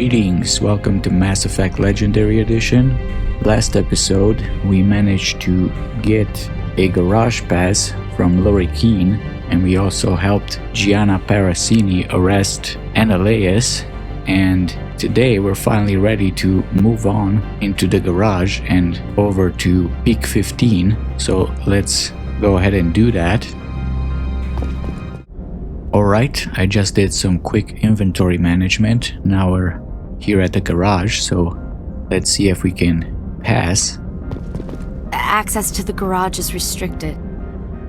Greetings, welcome to Mass Effect Legendary Edition. Last episode, we managed to get a garage pass from Lori Keane, and we also helped Gianna Parasini arrest Analeas, and today we're finally ready to move on into the garage and over to Peak 15, so let's go ahead and do that. Alright, I just did some quick inventory management. Now we're here at the garage, so let's see if we can pass. Access to the garage is restricted.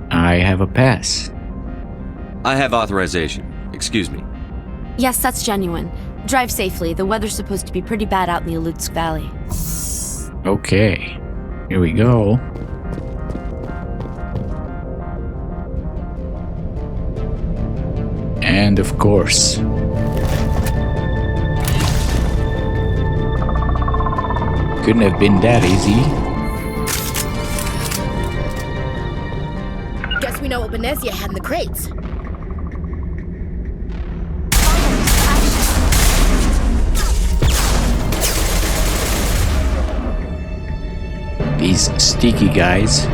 I have a pass. I have authorization. Excuse me. Yes, that's genuine. Drive safely. The weather's supposed to be pretty bad out in the Alutsk Valley. Okay, here we go. And of course, couldn't have been that easy. Guess we know what Venezia had in the crates. These sticky guys.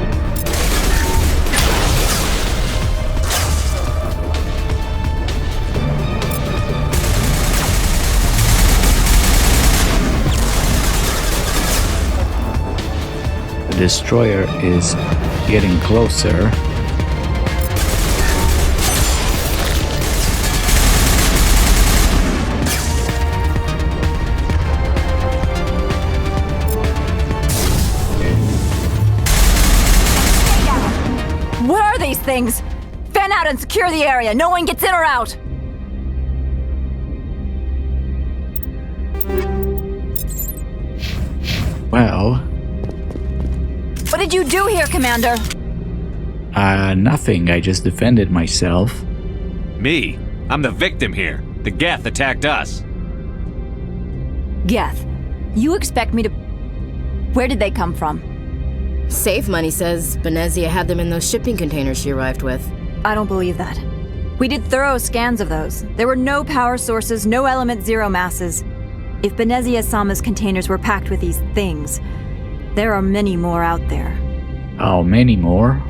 The destroyer is getting closer. What are these things? Fan out and secure the area. No one gets in or out. Well, What did you do here, Commander? nothing. I just defended myself. Me? I'm the victim here. The Geth attacked us. Geth, you expect me to... Where did they come from? Safe Money says Venezia had them in those shipping containers she arrived with. I don't believe that. We did thorough scans of those. There were no power sources, no element zero masses. If Venezia-sama's containers were packed with these things, there are many more out there. How many more?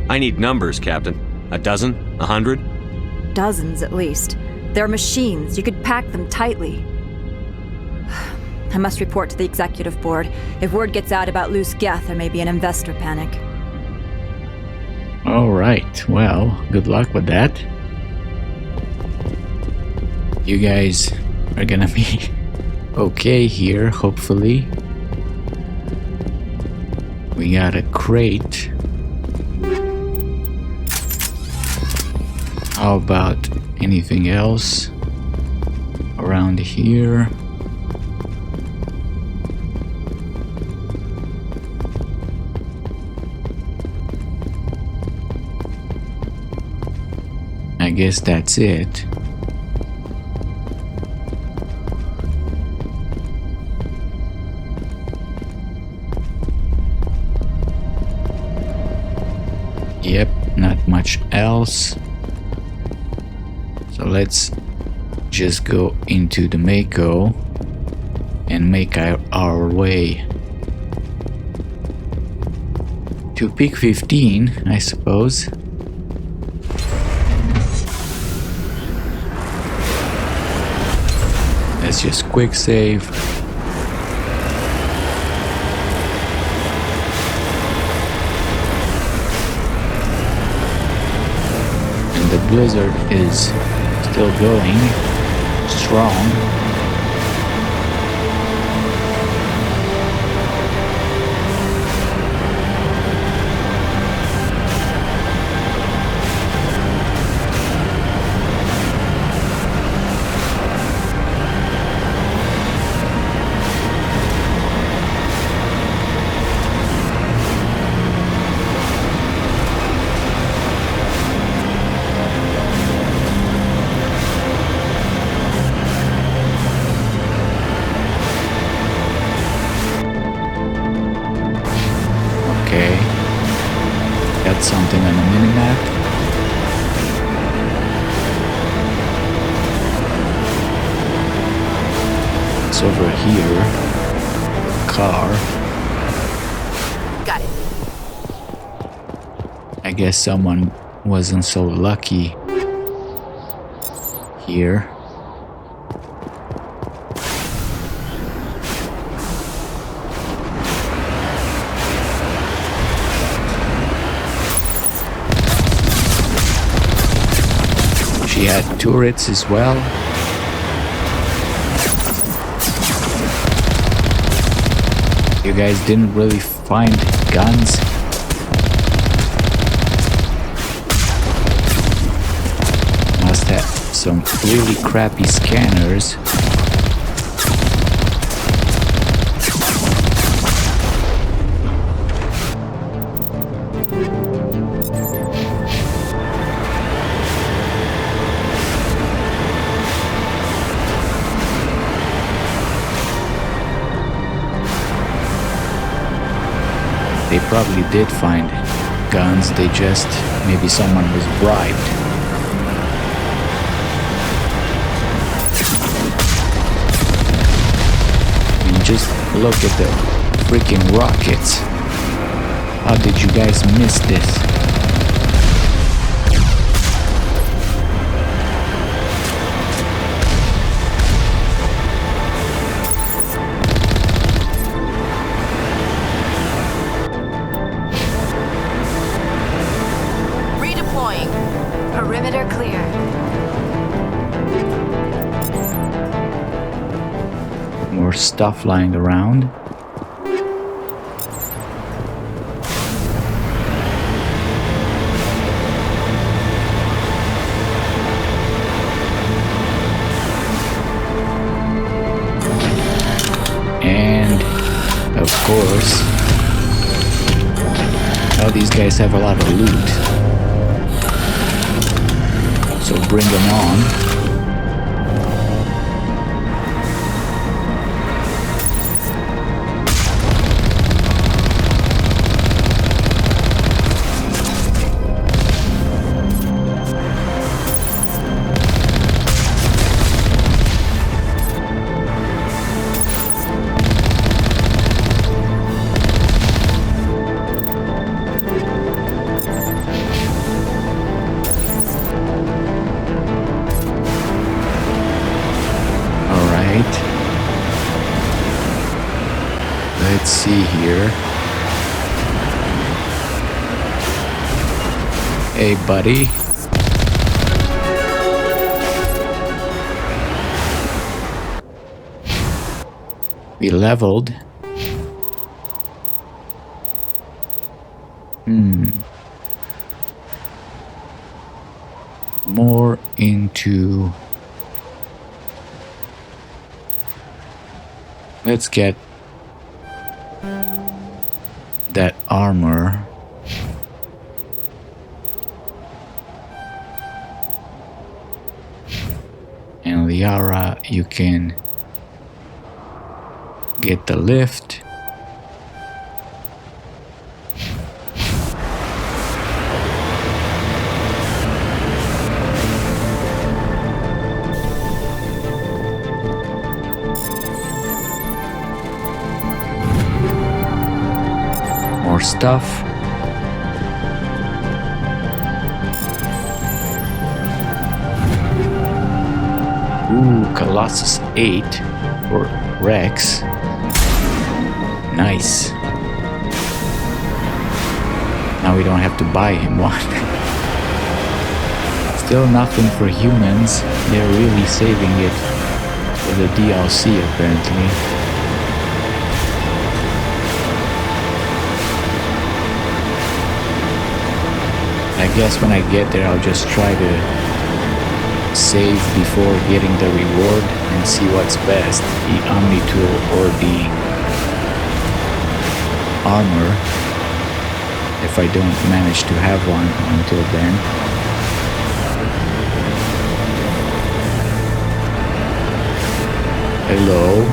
I need numbers, Captain. A dozen? 100? Dozens, at least. They're machines. You could pack them tightly. I must report to the executive board. If word gets out about loose Geth, there may be an investor panic. Alright, well, good luck with that. You guys are gonna be okay here, hopefully. We got a crate. How about anything else around here? I guess that's it. Yep, not much else. So let's just go into the Mako and make our way to Peak 15, I suppose. Let's just quick save. And the blizzard is still going strong. Got something on the minimap. What's over here? Car. Got it. I guess someone wasn't so lucky here. She had turrets as well. You guys didn't really find guns. Must have some really crappy scanners. They probably did find guns, they just, maybe someone was bribed. I mean, just look at the freaking rockets. How did you guys miss this? Perimeter clear. More stuff lying around. And of course, now these guys have a lot of loot. So bring them on. Let's see here. Hey, buddy. We leveled. More into... Let's get that armor. And Liara, you can get the lift. More stuff. Ooh, Colossus 8 for Rex. Nice. Now we don't have to buy him one. Still nothing for humans. They're really saving it for the DLC apparently. I guess when I get there I'll just try to save before getting the reward and see what's best, the Omni tool or the armor, if I don't manage to have one until then. Hello.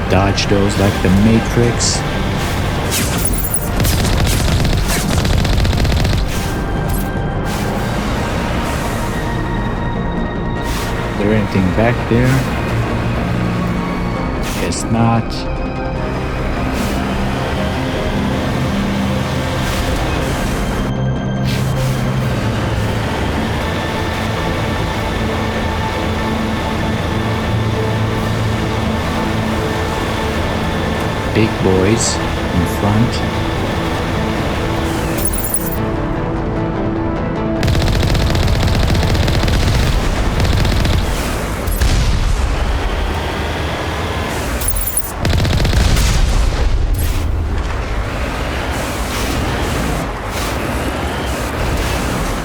Dodge those like the Matrix. anything back there? Guess not. Big boys in front.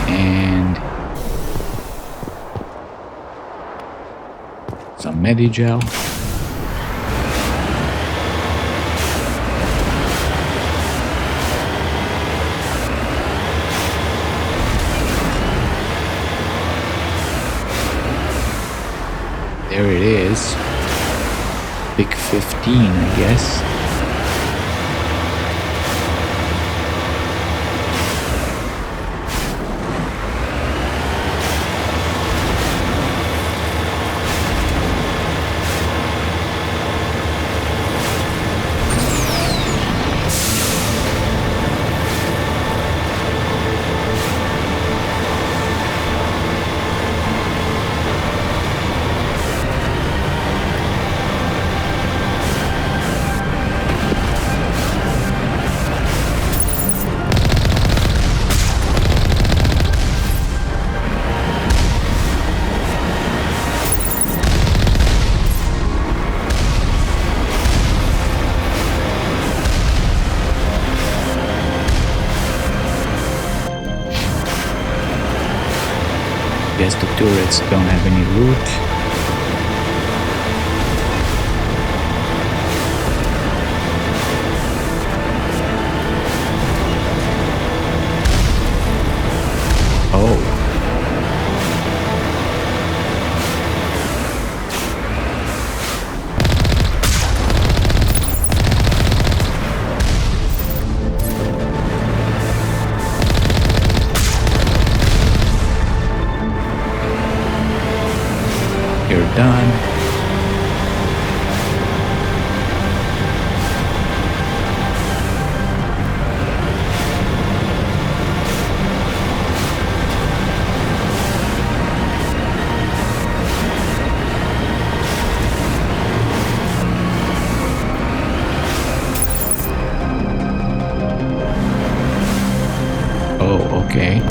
And some Medigel. There it is. Big 15, I guess. Guess the turrets don't have any loot. Oh. You're done. Oh, okay.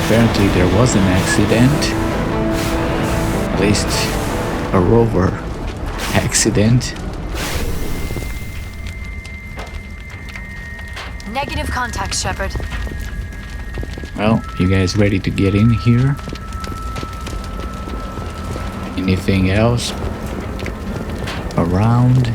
Apparently there was an accident, at least a rover accident. Negative contact, Shepard. Well, you guys ready to get in here? Anything else around?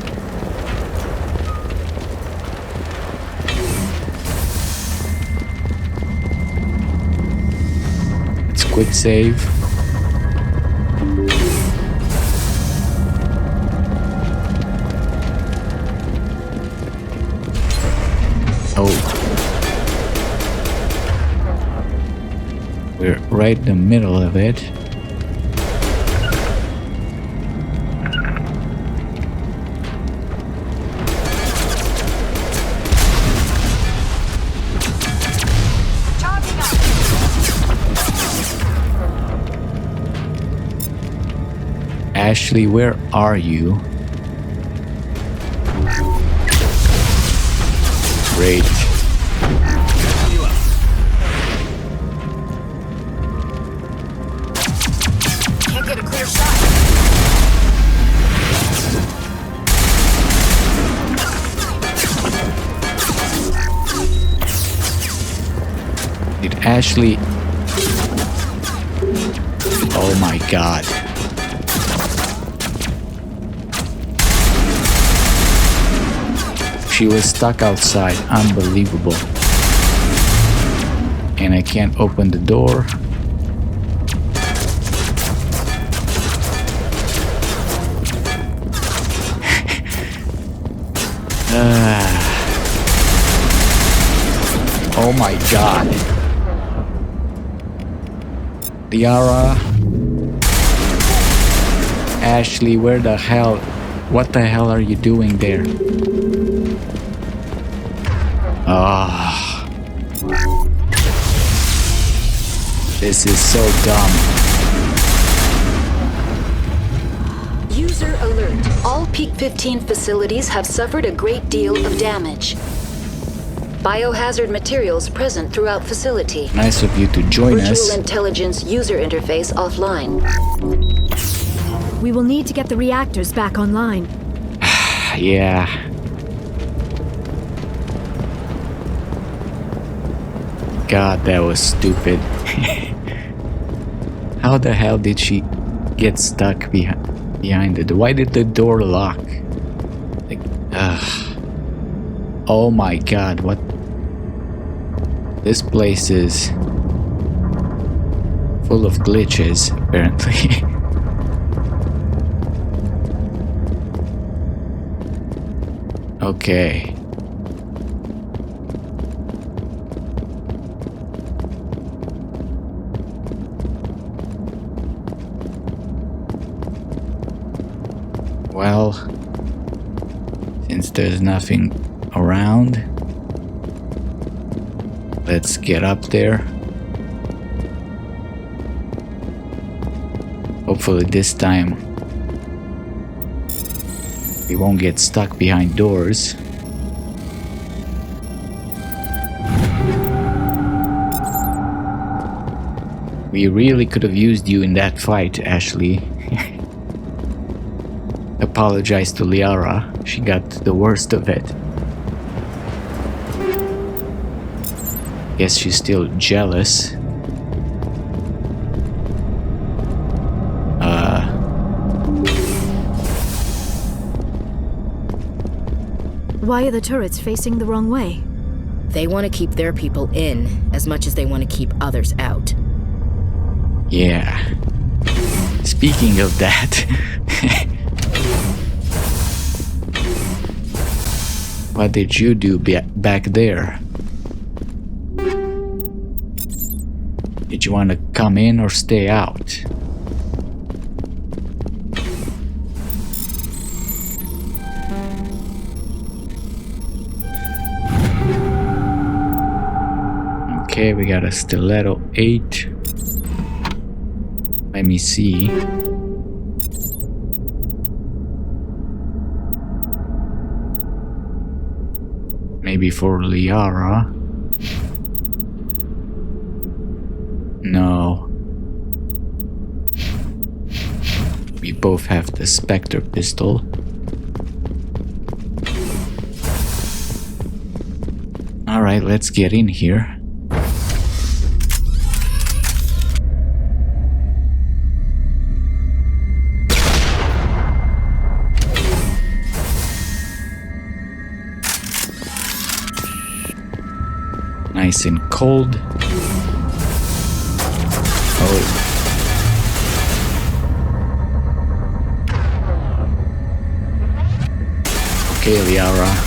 Quick save. Oh. We're right in the middle of it. Ashley, where are you? Great. Can't get a clear shot. Did Ashley... Oh my god. She was stuck outside. Unbelievable. And I can't open the door. my god. Liara. Ashley, where the hell? What the hell are you doing there? Ah. This is so dumb. User alert. All Peak 15 facilities have suffered a great deal of damage. Biohazard materials present throughout facility. Nice of you to join Virtual us. intelligence user interface offline. We will need to get the reactors back online. Yeah. God, that was stupid. How the hell did she get stuck behind it? Why did the door lock? Like, oh my god, what? This place is full of glitches, apparently. Okay. Well, since there's nothing around, let's get up there. Hopefully this time we won't get stuck behind doors. We really could have used you in that fight, Ashley. Apologize to Liara. She got the worst of it. Guess she's still jealous. Why are the turrets facing the wrong way? They want to keep their people in as much as they want to keep others out. Yeah. Speaking of that. What did you do back there? Did you want to come in or stay out? Okay, we got a stiletto 8. Let me see. Maybe for Liara. No. We both have the Spectre pistol. Alright, let's get in here. Nice and cold. Oh. Okay, Liara.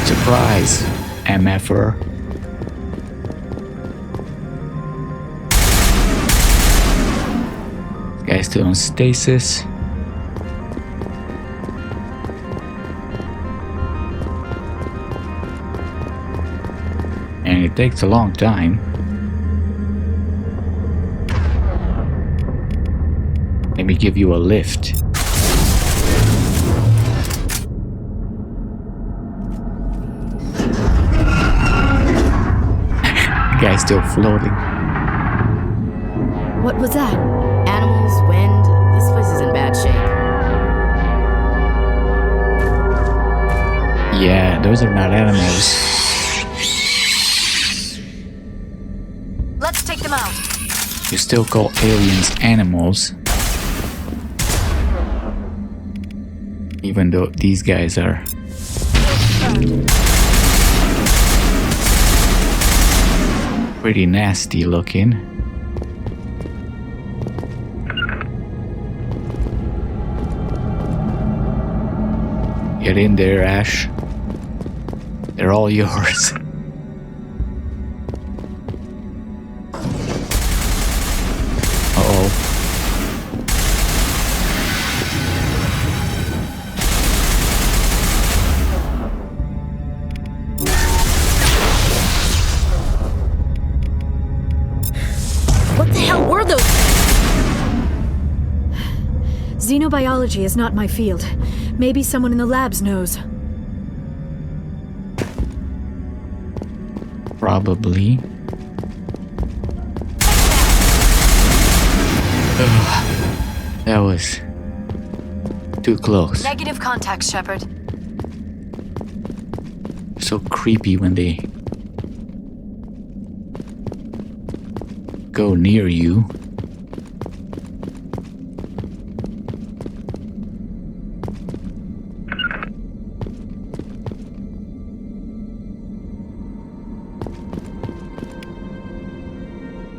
Surprise, MFer. This guy's still on stasis. And it takes a long time. Let me give you a lift. Guy's still floating. What was that? Animals, wind. This place is in bad shape. Yeah, those are not animals. Let's take them out. You still call aliens animals. Even though these guys are pretty nasty looking. Get in there, Ash. They're all yours. Uh-oh. What the hell were those? Xenobiology is not my field. Maybe someone in the labs knows. Probably. Ugh, that was too close. Negative contact, Shepard. So creepy when they go near you.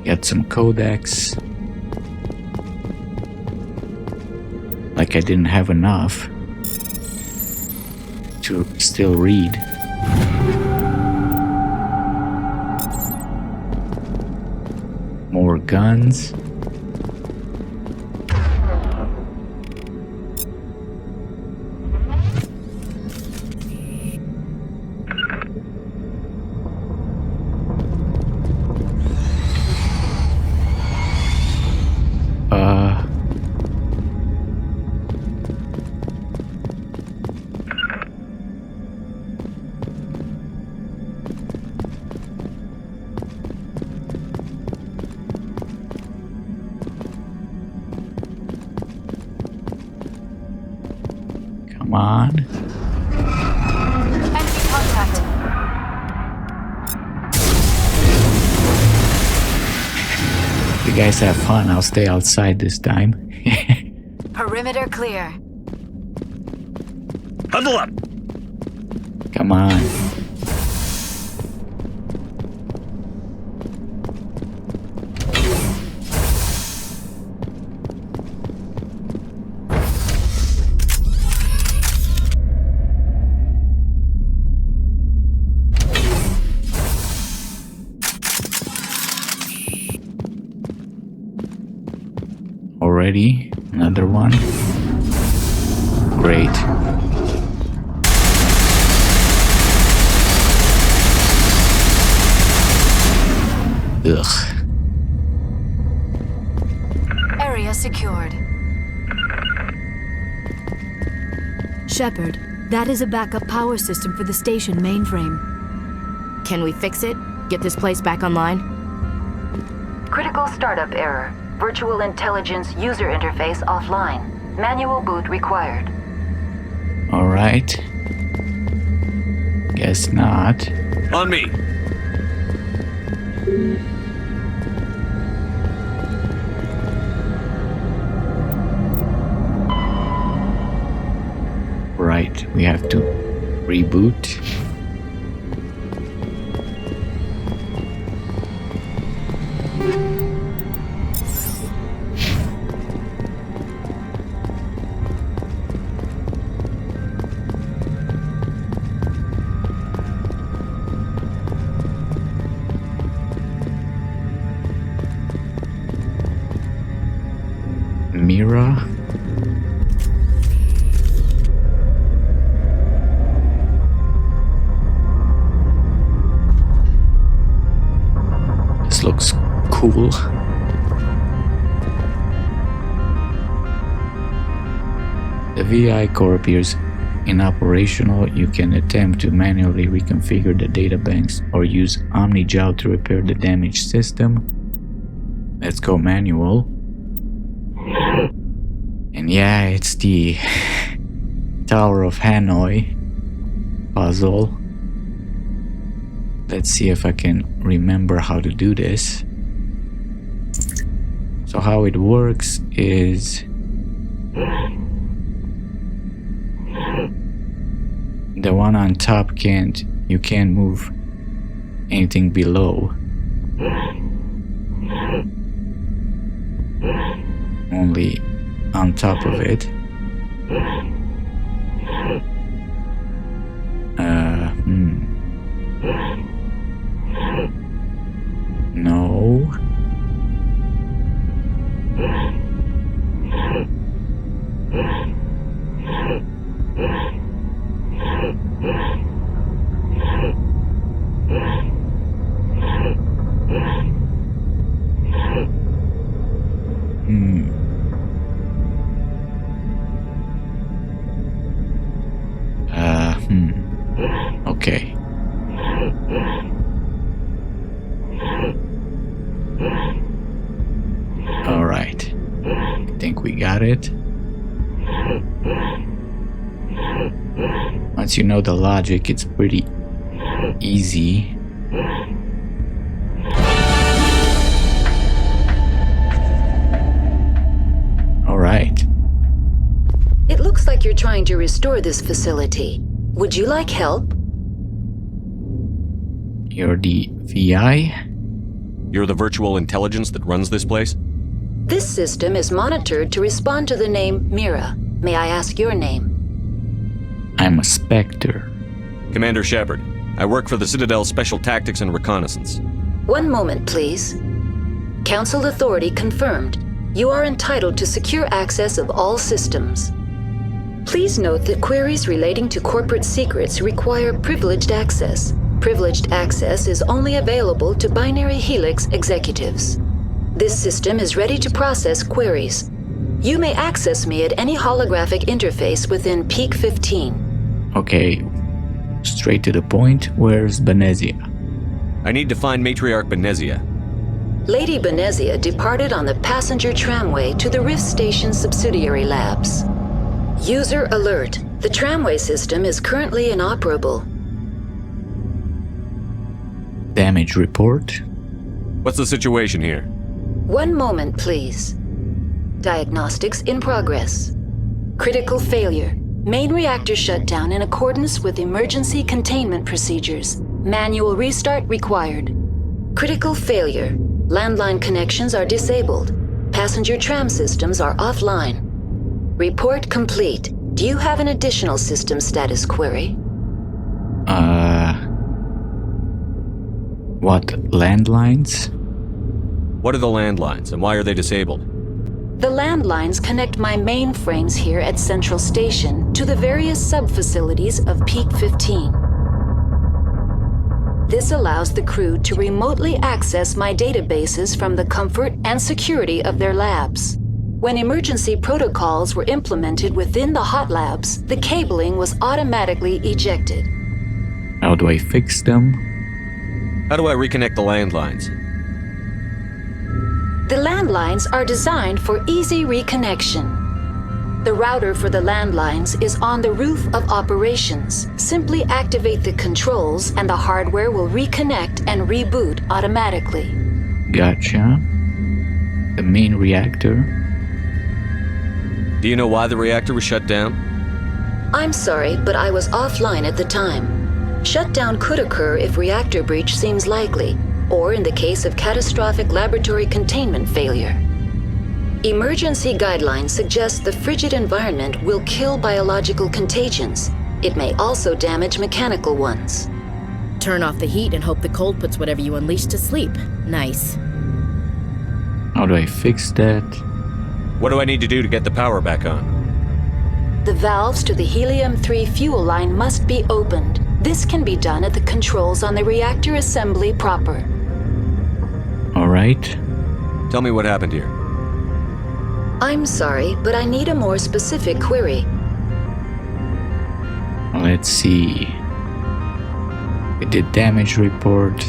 Get some Codex. Like I didn't have enough to still read. More guns. Come on. Enemy contact. You guys have fun. I'll stay outside this time. Perimeter clear. Huddle up! Come on. Already? Another one? Great. Ugh. Area secured. Shepard, that is a backup power system for the station mainframe. Can we fix it? Get this place back online? Critical startup error. Virtual intelligence user interface offline. Manual boot required. Alright. Guess not. On me! Right, we have to reboot. Mira. This looks cool. The VI core appears inoperational. You can attempt to manually reconfigure the databanks or use OmniGel to repair the damaged system. Let's go manual. And yeah, it's the Tower of Hanoi puzzle. Let's see if I can remember how to do this. So how it works is the one on top you can't move anything below. Only on top of it. No. Okay. All right. I think we got it. Once you know the logic, it's pretty easy. All right. It looks like you're trying to restore this facility. Would you like help? You're the VI? You're the virtual intelligence that runs this place? This system is monitored to respond to the name Mira. May I ask your name? I'm a Spectre. Commander Shepard. I work for the Citadel Special Tactics and Reconnaissance. One moment, please. Council authority confirmed. You are entitled to secure access of all systems. Please note that queries relating to corporate secrets require privileged access. Privileged access is only available to Binary Helix executives. This system is ready to process queries. You may access me at any holographic interface within Peak 15. Okay, straight to the point. Where's Benezia? I need to find Matriarch Benezia. Lady Benezia departed on the passenger tramway to the Rift Station subsidiary labs. User alert. The tramway system is currently inoperable. Damage report. What's the situation here? One moment, please. Diagnostics in progress. Critical failure. Main reactor shut down in accordance with emergency containment procedures. Manual restart required. Critical failure. Landline connections are disabled. Passenger tram systems are offline. Report complete. Do you have an additional system status query? What landlines? What are the landlines and why are they disabled? The landlines connect my mainframes here at Central Station to the various sub-facilities of Peak 15. This allows the crew to remotely access my databases from the comfort and security of their labs. When emergency protocols were implemented within the hot labs, the cabling was automatically ejected. How do I fix them? How do I reconnect the landlines? The landlines are designed for easy reconnection. The router for the landlines is on the roof of operations. Simply activate the controls and the hardware will reconnect and reboot automatically. Gotcha. The main reactor. Do you know why the reactor was shut down? I'm sorry, but I was offline at the time. Shutdown could occur if reactor breach seems likely, or in the case of catastrophic laboratory containment failure. Emergency guidelines suggest the frigid environment will kill biological contagions. It may also damage mechanical ones. Turn off the heat and hope the cold puts whatever you unleash to sleep. Nice. How do I fix that? What do I need to do to get the power back on? The valves to the helium-3 fuel line must be opened. This can be done at the controls on the reactor assembly proper. All right. Tell me what happened here. I'm sorry, but I need a more specific query. Let's see. We did damage report.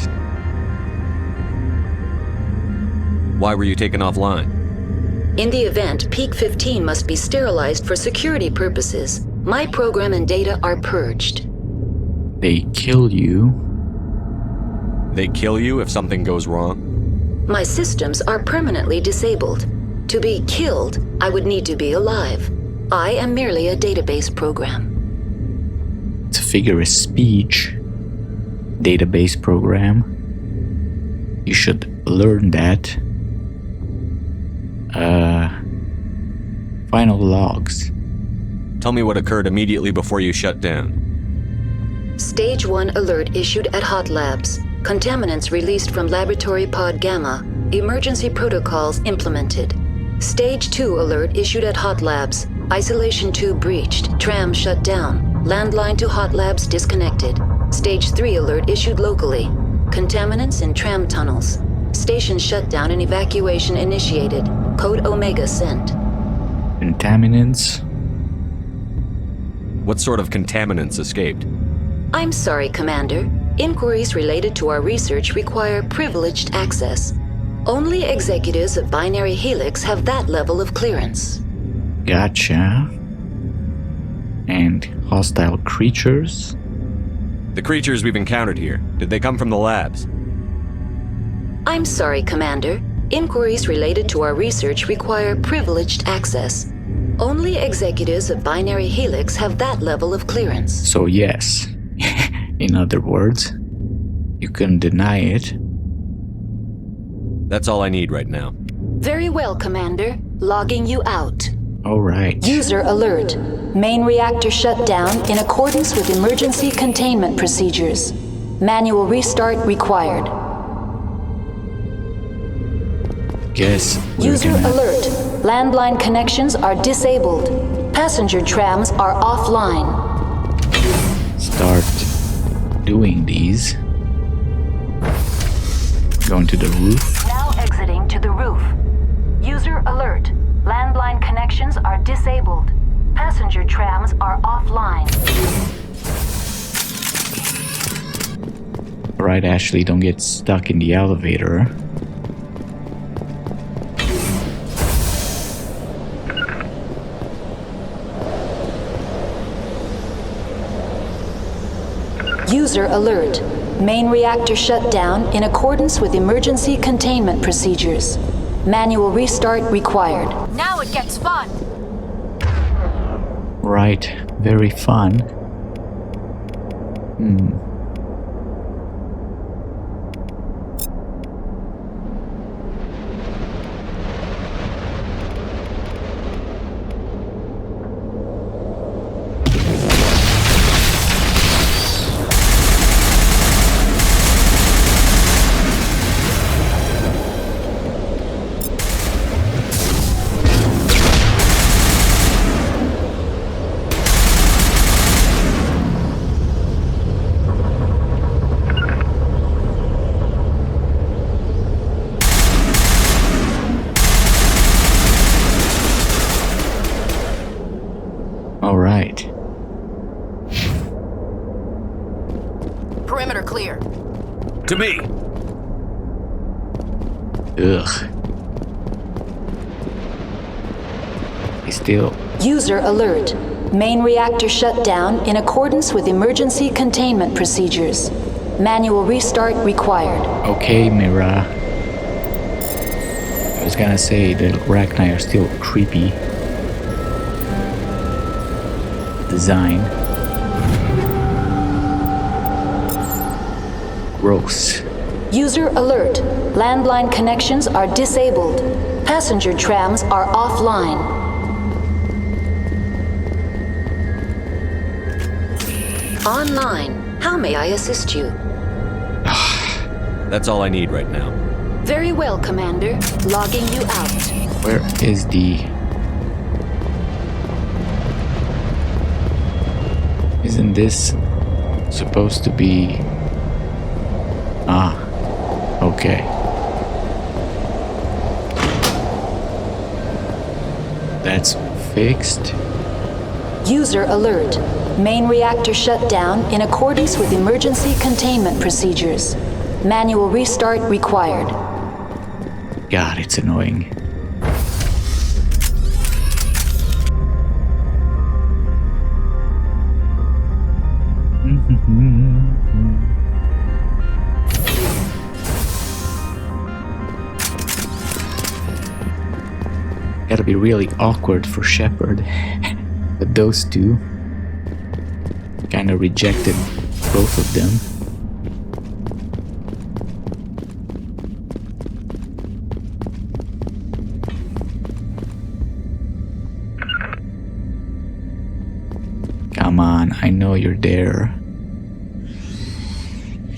Why were you taken offline? In the event, Peak 15 must be sterilized for security purposes. My program and data are purged. They kill you. They kill you if something goes wrong? My systems are permanently disabled. To be killed, I would need to be alive. I am merely a database program. It's a figure of speech database program. You should learn that. Final logs. Tell me what occurred immediately before you shut down. Stage 1 alert issued at Hot Labs. Contaminants released from Laboratory Pod Gamma. Emergency protocols implemented. Stage 2 alert issued at Hot Labs. Isolation tube breached. Tram shut down. Landline to Hot Labs disconnected. Stage 3 alert issued locally. Contaminants in tram tunnels. Station shutdown and evacuation initiated. Code Omega sent. Contaminants. What sort of contaminants escaped? I'm sorry, Commander. Inquiries related to our research require privileged access. Only executives of Binary Helix have that level of clearance. Gotcha. And hostile creatures? The creatures we've encountered here, did they come from the labs? I'm sorry, Commander. Inquiries related to our research require privileged access. Only executives of Binary Helix have that level of clearance. So yes. In other words, you couldn't deny it. That's all I need right now. Very well, Commander. Logging you out. Alright. User alert. Main reactor shut down in accordance with emergency containment procedures. Manual restart required. Guess we're User gonna alert. Landline connections are disabled. Passenger trams are offline. start doing these. Going to the roof. Now exiting to the roof. User alert. Landline connections are disabled. Passenger trams are offline. Alright, Ashley, don't get stuck in the elevator. User alert. Main reactor shut down in accordance with emergency containment procedures. Manual restart required. Now it gets fun! Right, very fun. Alright. Perimeter clear. To me! Ugh. Still. User alert. Main reactor shut down in accordance with emergency containment procedures. Manual restart required. Okay, Mira. I was gonna say the Arachni are still creepy. Design. Gross. User alert. Landline connections are disabled. Passenger trams are offline. Online. How may I assist you? That's all I need right now. Very well, Commander. Logging you out. Where is the... Isn't this supposed to be... Ah, okay. That's fixed. User alert. Main reactor shut down in accordance with emergency containment procedures. Manual restart required. God, it's annoying. Gotta be really awkward for Shepard. But those two kinda rejected both of them. Come on, I know you're there.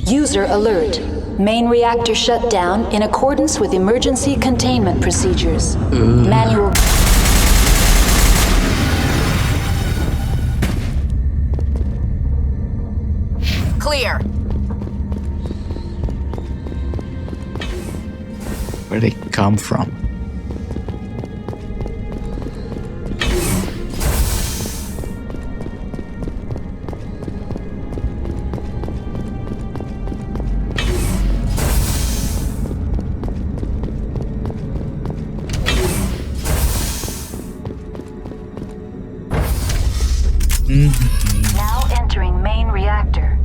User alert. Main reactor shut down in accordance with emergency containment procedures. Manual. Clear. Where they come from? Now entering main reactor.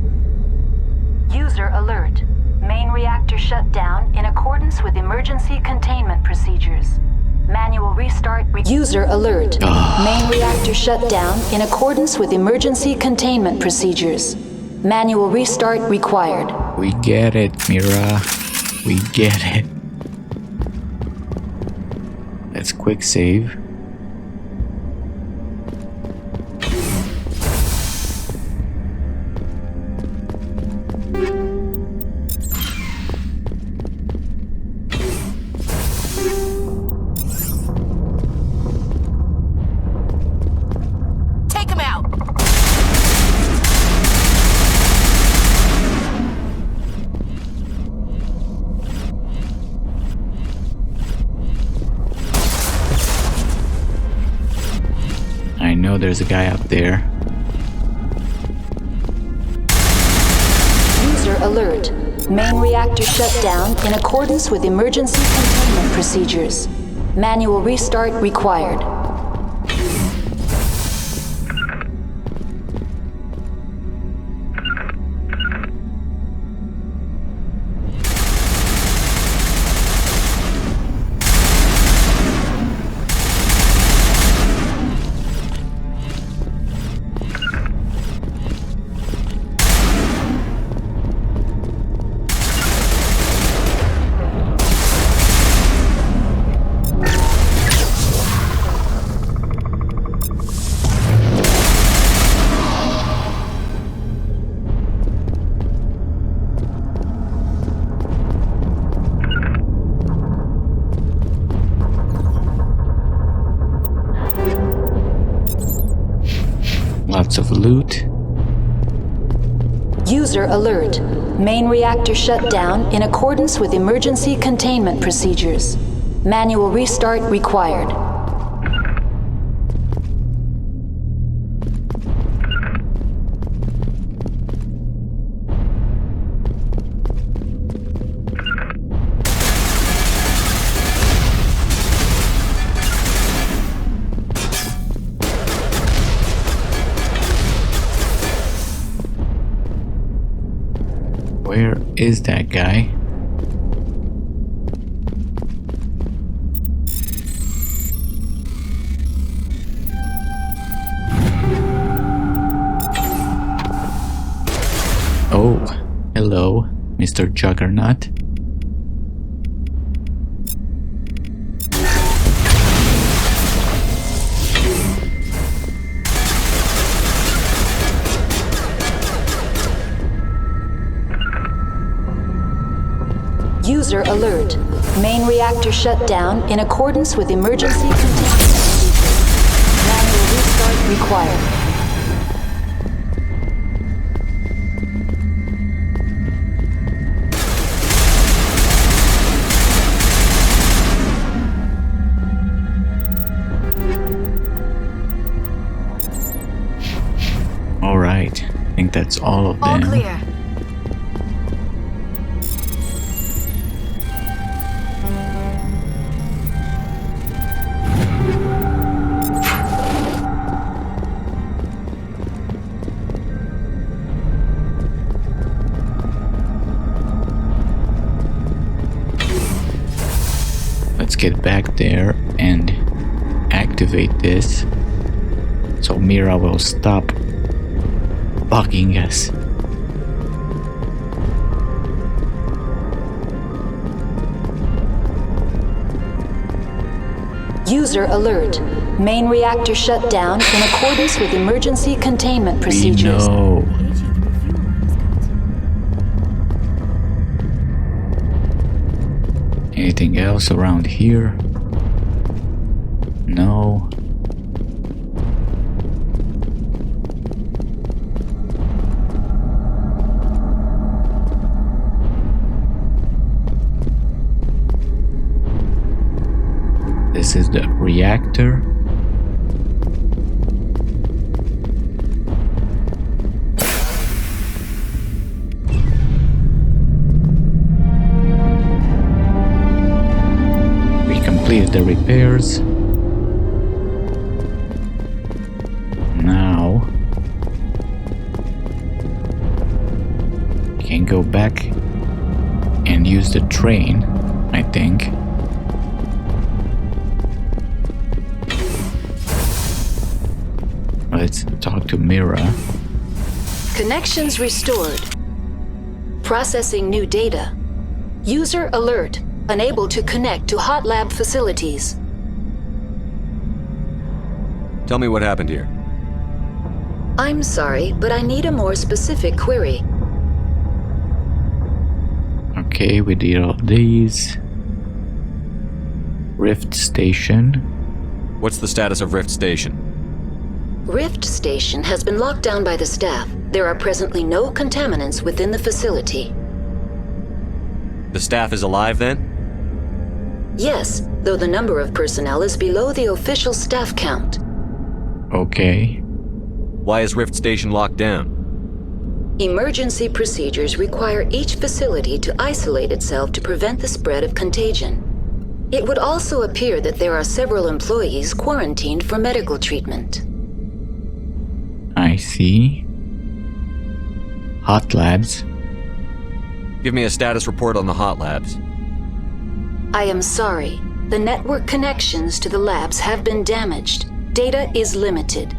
User alert. Main reactor shut down in accordance with emergency containment procedures. Manual restart. User alert. Main reactor shut down in accordance with emergency containment procedures. Manual restart required. We get it, Mira. We get it. Let's quick save. Take him out. I know there's a guy up there. User alert. Main reactor shut down in accordance with emergency containment procedures. Manual restart required. Lots of loot. User alert. Main reactor shut down in accordance with emergency containment procedures. Manual restart required. Where is that guy? Oh, hello, Mr. Juggernaut. User alert. Main reactor shut down in accordance with emergency containment procedures. Manual restart required. All right, I think that's all of them. All clear. get back there and activate this so Mira will stop bugging us. User alert. Main reactor shut down in accordance with emergency containment procedures. We know. Anything else around here? No. This is the reactor. We completed the repairs. Now we can go back and use the train, I think. Let's talk to Mira. Connections restored. Processing new data. User alert. Unable to connect to hot lab facilities. Tell me what happened here. I'm sorry, but I need a more specific query. Okay, we did all these. Rift Station. What's the status of Rift Station? Rift Station has been locked down by the staff. There are presently no contaminants within the facility. The staff is alive then? Yes, though the number of personnel is below the official staff count. Okay. Why is Rift Station locked down? Emergency procedures require each facility to isolate itself to prevent the spread of contagion. It would also appear that there are several employees quarantined for medical treatment. I see. Hot labs. Give me a status report on the hot labs. I am sorry. The network connections to the labs have been damaged. Data is limited.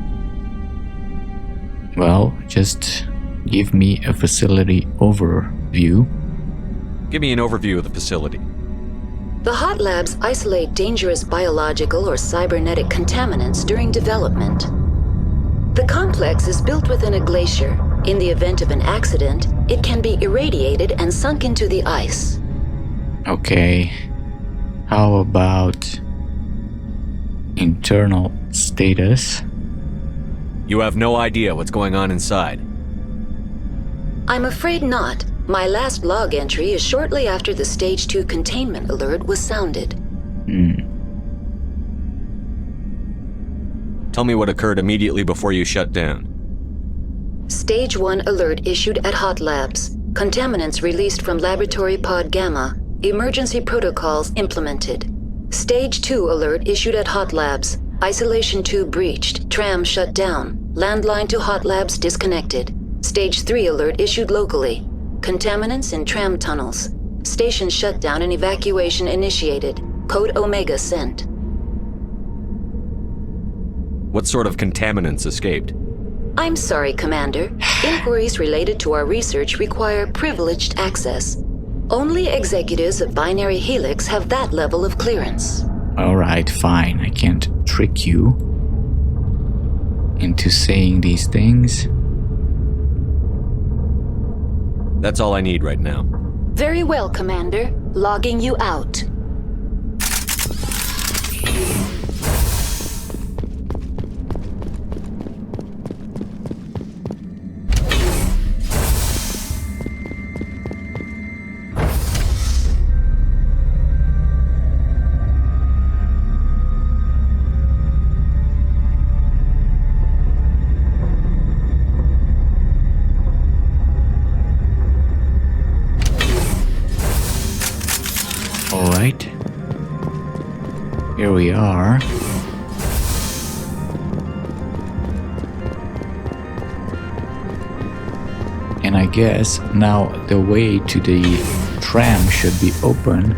Well, just give me a facility overview. Give me an overview of the facility. The hot labs isolate dangerous biological or cybernetic contaminants during development. The complex is built within a glacier. In the event of an accident, it can be irradiated and sunk into the ice. Okay. How about internal status? You have no idea what's going on inside. I'm afraid not. My last log entry is shortly after the Stage 2 containment alert was sounded. Tell me what occurred immediately before you shut down. Stage 1 alert issued at Hot Labs. Contaminants released from Laboratory Pod Gamma. Emergency protocols implemented. Stage 2 alert issued at Hot Labs. Isolation tube breached. Tram shut down. Landline to Hot Labs disconnected. Stage 3 alert issued locally. Contaminants in tram tunnels. Station shutdown and evacuation initiated. Code Omega sent. What sort of contaminants escaped? I'm sorry, Commander. Inquiries related to our research require privileged access. Only executives of Binary Helix have that level of clearance. Alright, fine. I can't trick you into saying these things. That's all I need right now. Very well, Commander. Logging you out. Alright. Here we are. And I guess now the way to the tram should be open.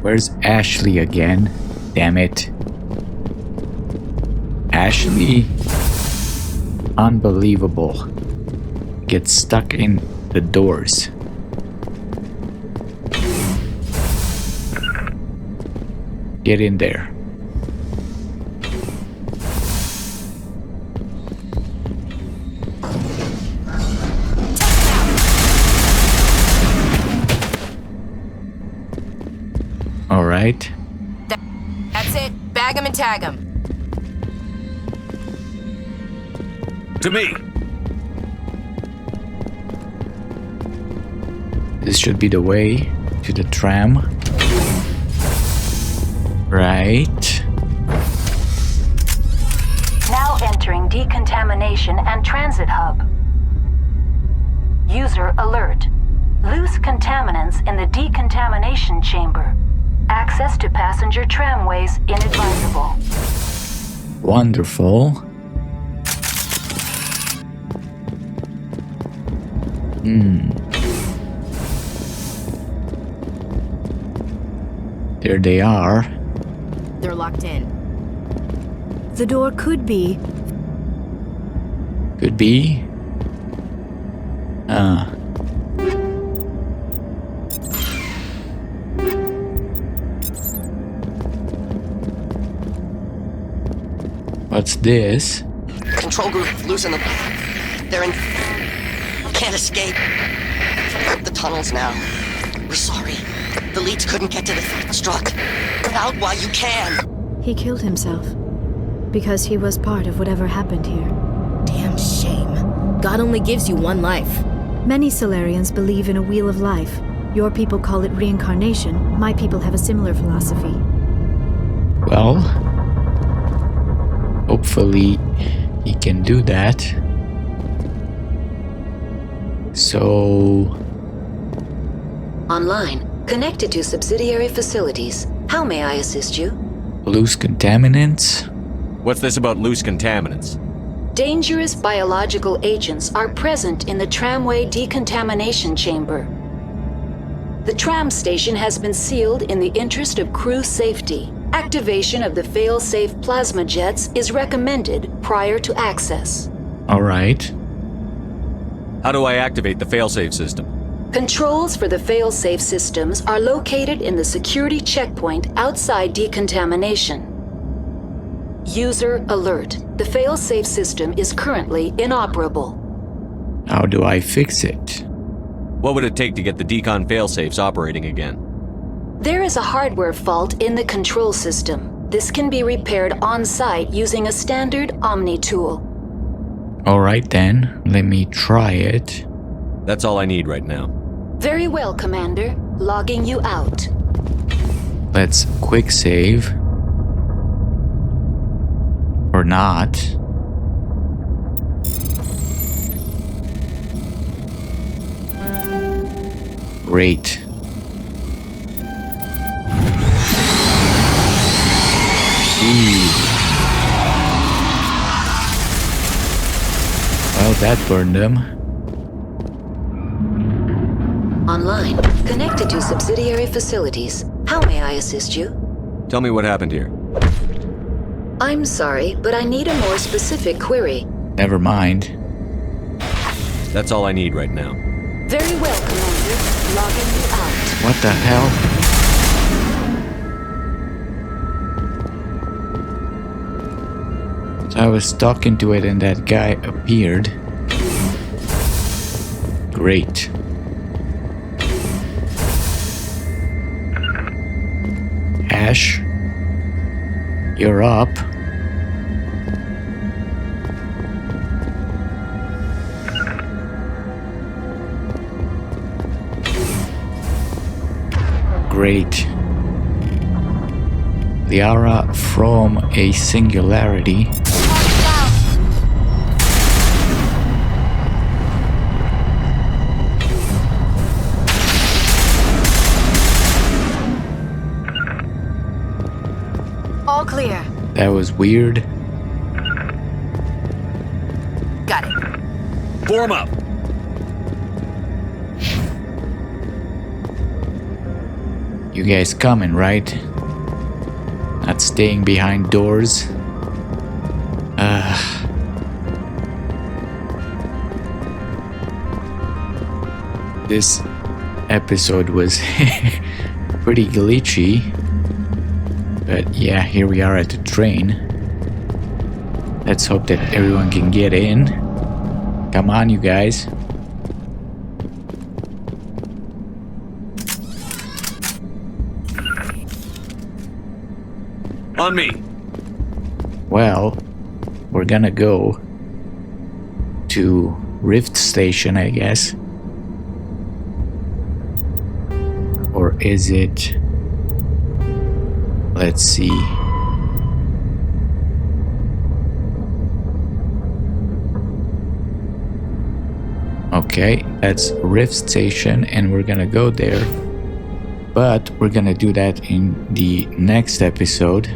Where's Ashley again? Damn it. Ashley. Unbelievable. Gets stuck in the doors. Get in there. All right. That's it. Bag him and tag him. To me! This should be the way to the tram. Right. Now entering decontamination and transit hub. User alert. Loose contaminants in the decontamination chamber. Access to passenger tramways inadvisable. Wonderful. There they are. They're locked in. The door could be. Could be. What's this? Control group, loosen them. They're in. Can't escape. The tunnels now. We're sorry. The leads couldn't get to the struck. Get out while you can. He killed himself. Because he was part of whatever happened here. Damn shame. God only gives you one life. Many Solarians believe in a wheel of life. Your people call it reincarnation. My people have a similar philosophy. Well, hopefully he can do that. So... Online. Connected to subsidiary facilities. How may I assist you? Loose contaminants? What's this about loose contaminants? Dangerous biological agents are present in the tramway decontamination chamber. The tram station has been sealed in the interest of crew safety. Activation of the fail-safe plasma jets is recommended prior to access. Alright. How do I activate the failsafe system? Controls for the fail-safe systems are located in the security checkpoint outside decontamination. User alert. The fail-safe system is currently inoperable. How do I fix it? What would it take to get the decon failsafes operating again? There is a hardware fault in the control system. This can be repaired on-site using a standard Omni tool. Alright then, let me try it. That's all I need right now. Very well, Commander. Logging you out. Let's quick save. Or not. Great. Well, that burned them. Online. Connected to subsidiary facilities. How may I assist you? Tell me what happened here. I'm sorry, but I need a more specific query. Never mind. That's all I need right now. Very well, Commander. Logging you out. What the hell? So I was talking to it and that guy appeared. Great. Ash, you're up. Great. The aura from a singularity. All clear. That was weird. Got it. Form up! You guys coming, right? Not staying behind doors. This episode was pretty glitchy. But yeah, here we are at the train. Let's hope that everyone can get in. Come on, you guys. On me. Well, we're gonna go to Rift Station, I guess. Or is it... Let's see. Okay, that's Rift Station, and we're gonna go there. But we're gonna do that in the next episode.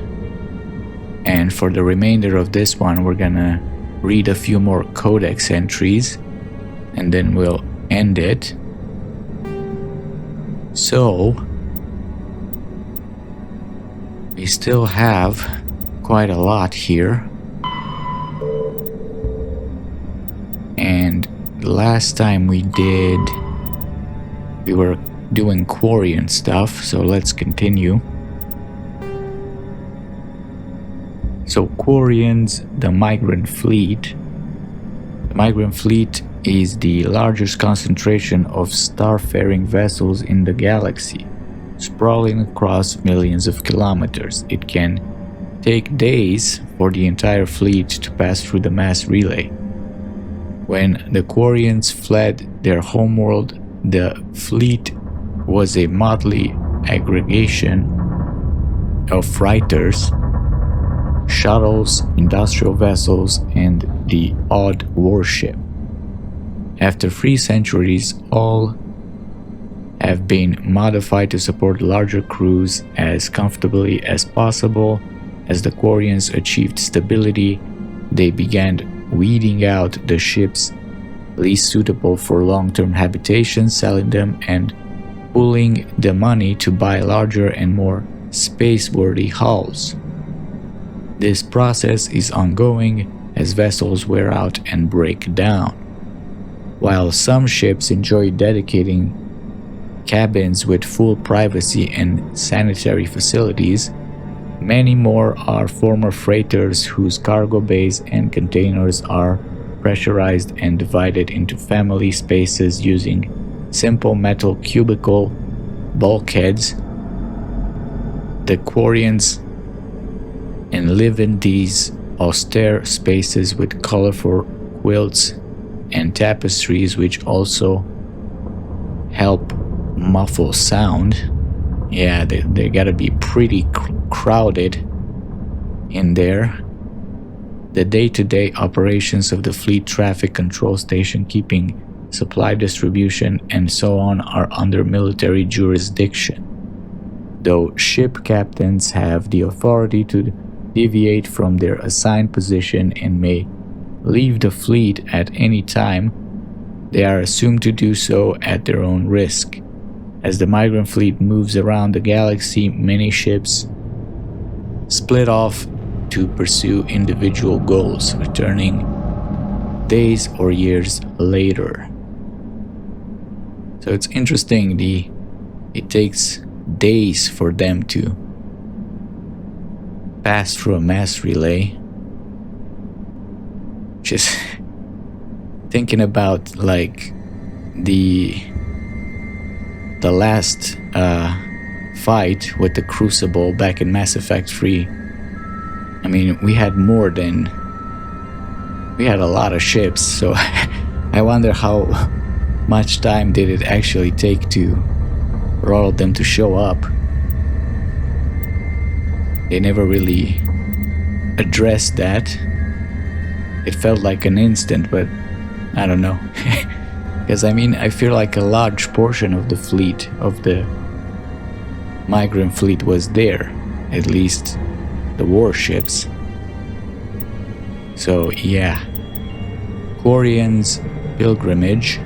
And for the remainder of this one, we're gonna read a few more Codex entries, and then we'll end it. So, we still have quite a lot here. And last time we were doing quarry and stuff, so let's continue. So Quarians, the migrant fleet. The migrant fleet is the largest concentration of starfaring vessels in the galaxy, sprawling across millions of kilometers. It can take days for the entire fleet to pass through the mass relay. When the Quarians fled their homeworld, the fleet was a motley aggregation of freighters, shuttles, industrial vessels, and the odd warship. After 3 centuries, all have been modified to support larger crews as comfortably as possible. As the Quarians achieved stability, they began weeding out the ships least suitable for long-term habitation, selling them, and pooling the money to buy larger and more space-worthy hulls. This process is ongoing as vessels wear out and break down. While some ships enjoy dedicating cabins with full privacy and sanitary facilities, many more are former freighters whose cargo bays and containers are pressurized and divided into family spaces using simple metal cubicle bulkheads. The Quarians and live in these austere spaces with colorful quilts and tapestries, which also help muffle sound. Yeah, they gotta be pretty crowded in there. The day-to-day operations of the fleet traffic control station, keeping supply distribution and so on, are under military jurisdiction, though ship captains have the authority to deviate from their assigned position and may leave the fleet at any time. They are assumed to do so at their own risk. As the migrant fleet moves around the galaxy, many ships split off to pursue individual goals, returning days or years later. So it's interesting, it takes days for them to pass through a mass relay. Just thinking about like the last fight with the Crucible back in Mass Effect 3. I mean, we had a lot of ships, so I wonder how much time did it actually take for all of them to show up. They never really addressed that. It felt like an instant, but I don't know. Because I mean, I feel like a large portion of the fleet, of the migrant fleet, was there. At least the warships. So yeah. Quarian's pilgrimage.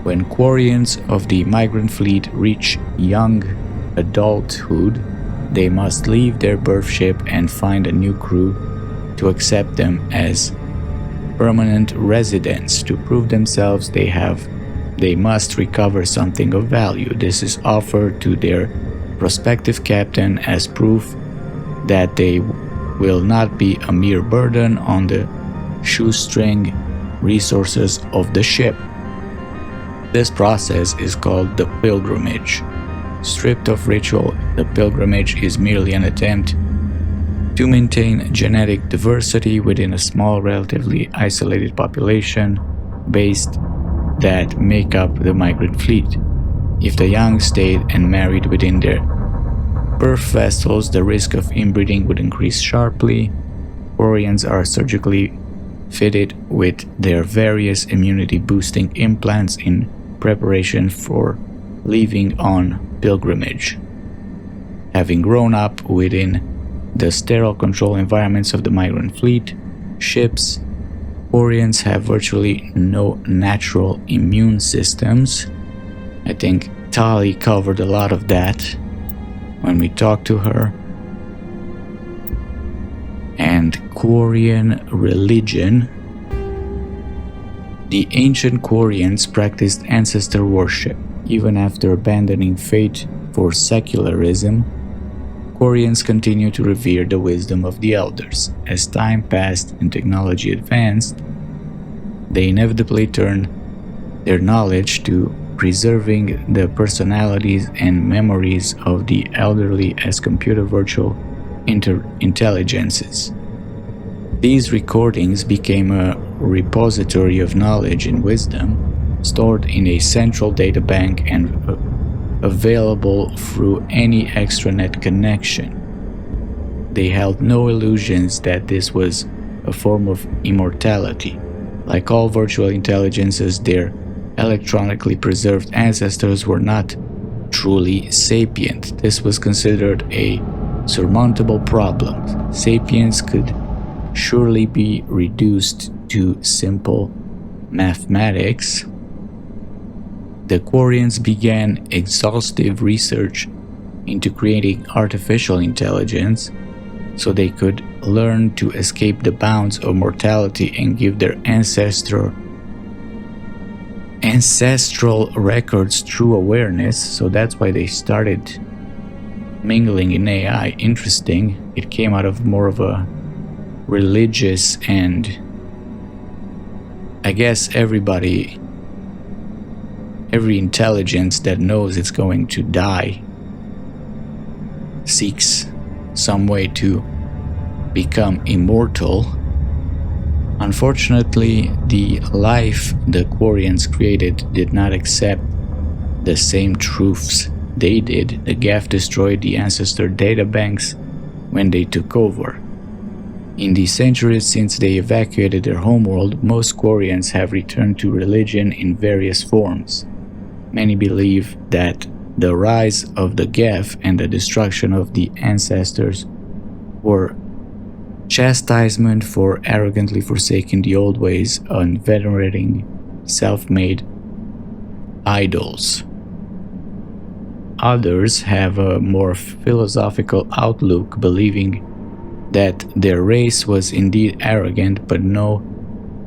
When Quarians of the migrant fleet reach young adulthood, they must leave their birth ship and find a new crew to accept them as permanent residents. To prove themselves, they must recover something of value. This is offered to their prospective captain as proof that they will not be a mere burden on the shoestring resources of the ship. This process is called the pilgrimage. Stripped of ritual, the pilgrimage is merely an attempt to maintain genetic diversity within a small, relatively isolated population base that make up the migrant fleet. If the young stayed and married within their birth vessels, the risk of inbreeding would increase sharply. Quarians are surgically fitted with their various immunity-boosting implants in preparation for leaving on pilgrimage. Having grown up within the sterile control environments of the migrant fleet ships, Quarians have virtually no natural immune systems. I think Tali covered a lot of that when we talked to her. And Quarian religion. The ancient Quarians practiced ancestor worship. Even after abandoning faith for secularism, Quarians continue to revere the wisdom of the elders. As time passed and technology advanced, they inevitably turned their knowledge to preserving the personalities and memories of the elderly as computer virtual intelligences. These recordings became a repository of knowledge and wisdom, stored in a central data bank and available through any extranet connection. They held no illusions that this was a form of immortality. Like all virtual intelligences, their electronically preserved ancestors were not truly sapient. This was considered a surmountable problem. Sapience could surely be reduced to simple mathematics. The Quarians began exhaustive research into creating artificial intelligence so they could learn to escape the bounds of mortality and give their ancestral records true awareness. So that's why they started mingling in AI. Interesting. It came out of more of a religious, and I guess every intelligence that knows it's going to die seeks some way to become immortal. Unfortunately, the life the Quarians created did not accept the same truths they did. The Geth destroyed the ancestor databanks when they took over. In the centuries since they evacuated their homeworld, most Quarians have returned to religion in various forms. Many believe that the rise of the Geth and the destruction of the ancestors were chastisement for arrogantly forsaking the old ways and venerating self-made idols. Others have a more philosophical outlook, believing that their race was indeed arrogant, but no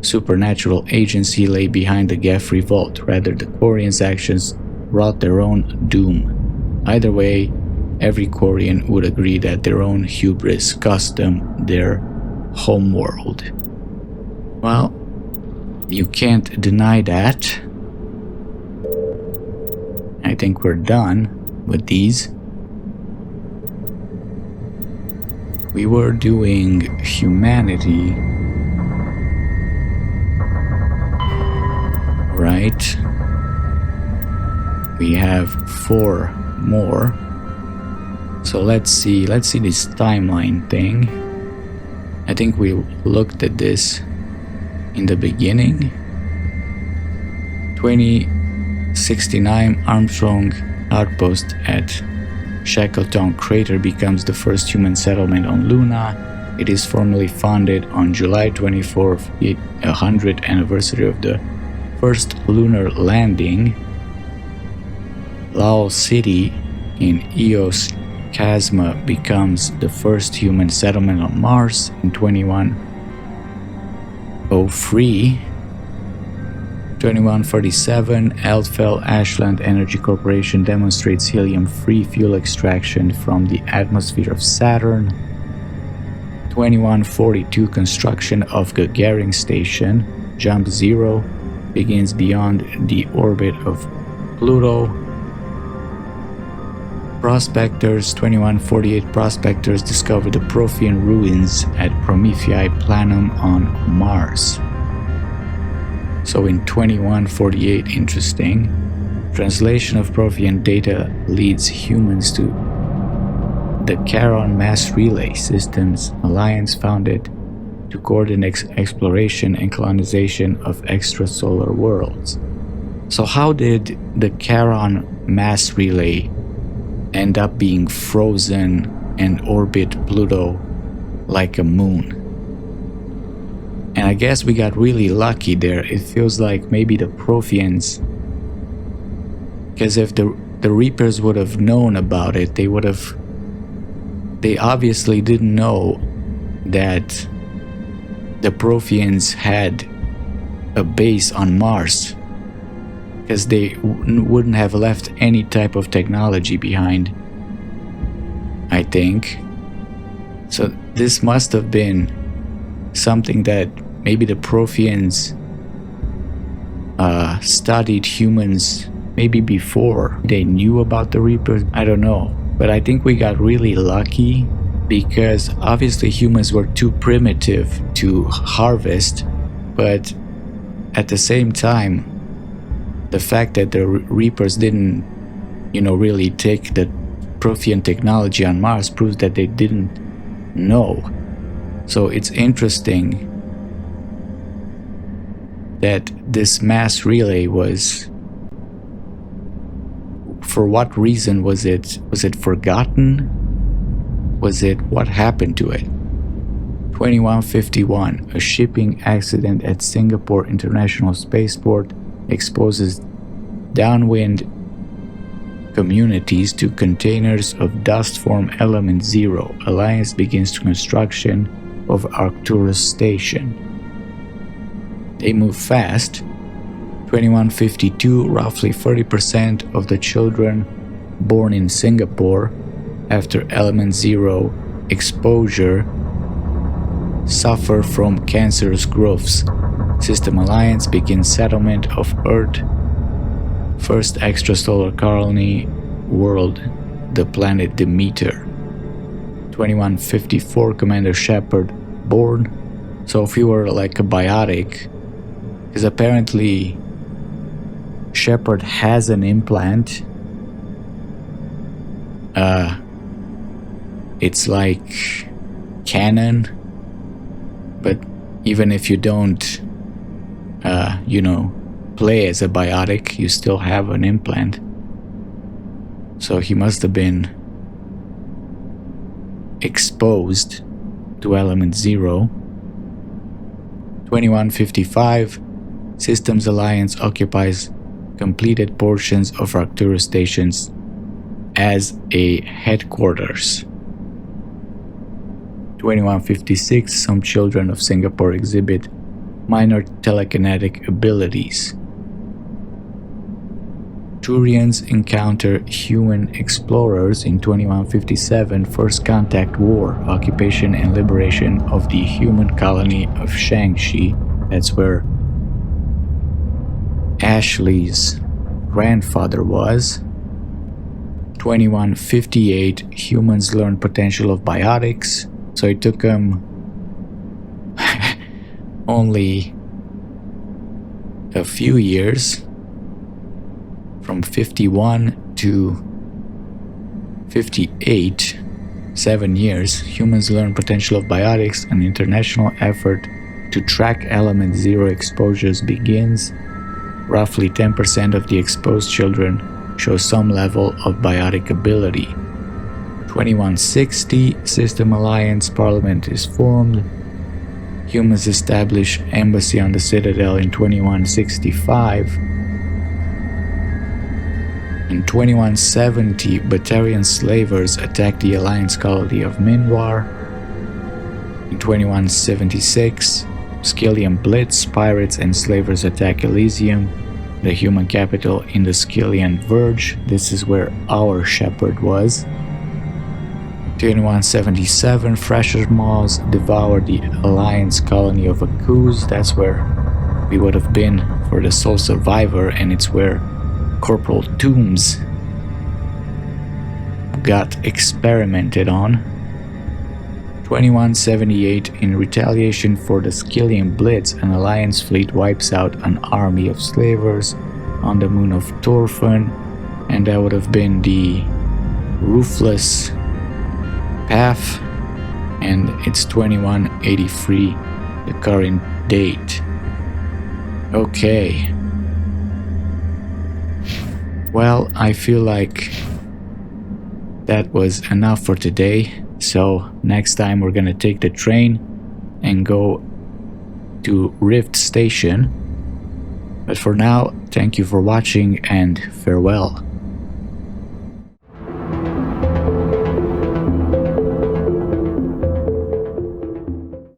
supernatural agency lay behind the Geth revolt. Rather, the Quarians' actions wrought their own doom. Either way, every Quarian would agree that their own hubris cost them their homeworld. Well, you can't deny that. I think we're done with these. We were doing humanity, right? We have 4 more. So let's see this timeline thing. I think we looked at this in the beginning. 2069 Armstrong outpost at Shackleton Crater becomes the first human settlement on Luna. It is formally founded on July 24th, the 100th anniversary of the first lunar landing, Laos City in Eos Chasma becomes the first human settlement on Mars in 2103. 2147, Eldfell Ashland Energy Corporation demonstrates helium-free fuel extraction from the atmosphere of Saturn. 2142, construction of Gagarin Station, Jump Zero, begins beyond the orbit of Pluto. Prospectors, 2148, prospectors discover the Prothean ruins at Promethei Planum on Mars. So in 2148, interesting, translation of Prothean data leads humans to the Charon Mass Relay Systems Alliance, founded to coordinate exploration and colonization of extrasolar worlds. So how did the Charon Mass Relay end up being frozen and orbit Pluto like a moon? And I guess we got really lucky there. It feels like maybe the Protheans, because if the Reapers would have known about it, they obviously didn't know that the Protheans had a base on Mars, because they wouldn't have left any type of technology behind, I think. So this must have been something that maybe the Protheans studied humans maybe before they knew about the Reapers. I don't know. But I think we got really lucky, because obviously humans were too primitive to harvest, but at the same time, the fact that the Reapers didn't, really take the Prothean technology on Mars proves that they didn't know. So it's interesting that this mass relay was, for what reason was it? Was it forgotten? What happened to it? 2151, a shipping accident at Singapore International Spaceport exposes downwind communities to containers of dust form element 0. Alliance begins construction of Arcturus Station. They move fast. 2152, roughly 30% of the children born in Singapore after element 0 exposure suffer from cancerous growths. System Alliance begins settlement of Earth. First extrasolar colony world, the planet Demeter. 2154, Commander Shepard born. So if you were like a biotic, because apparently Shepard has an implant. It's like canon, but even if you don't play as a biotic, you still have an implant. So he must have been exposed to element 0. 2155, Systems Alliance occupies completed portions of Arcturus stations as a headquarters. 2156, some children of Singapore exhibit minor telekinetic abilities. Turians encounter human explorers in 2157, First Contact War, occupation and liberation of the human colony of Shangxi. That's where Ashley's grandfather was. 2158, humans learn potential of biotics. So it took them only a few years, from 51 to 58, 7 years. Humans learn potential of biotics. An international effort to track element 0 exposures begins. Roughly 10% of the exposed children show some level of biotic ability. 2160, System Alliance Parliament is formed. Humans establish embassy on the Citadel in 2165. In 2170, Batarian slavers attack the Alliance colony of Minwar. In 2176, Skyllian Blitz, pirates and slavers attack Elysium, the human capital in the Skyllian Verge. This is where our shepherd was. 2177, Fresher Maws devour the Alliance colony of Akuz. That's where we would have been for the sole survivor, and it's where Corporal Toombs got experimented on. 2178, in retaliation for the Skyllian Blitz, an Alliance fleet wipes out an army of slavers on the moon of Torfan, and that would have been the Ruthless Path, and it's 2183, the current date. Okay. Well, I feel like that was enough for today, so next time we're gonna take the train and go to Rift Station. But for now, thank you for watching and farewell.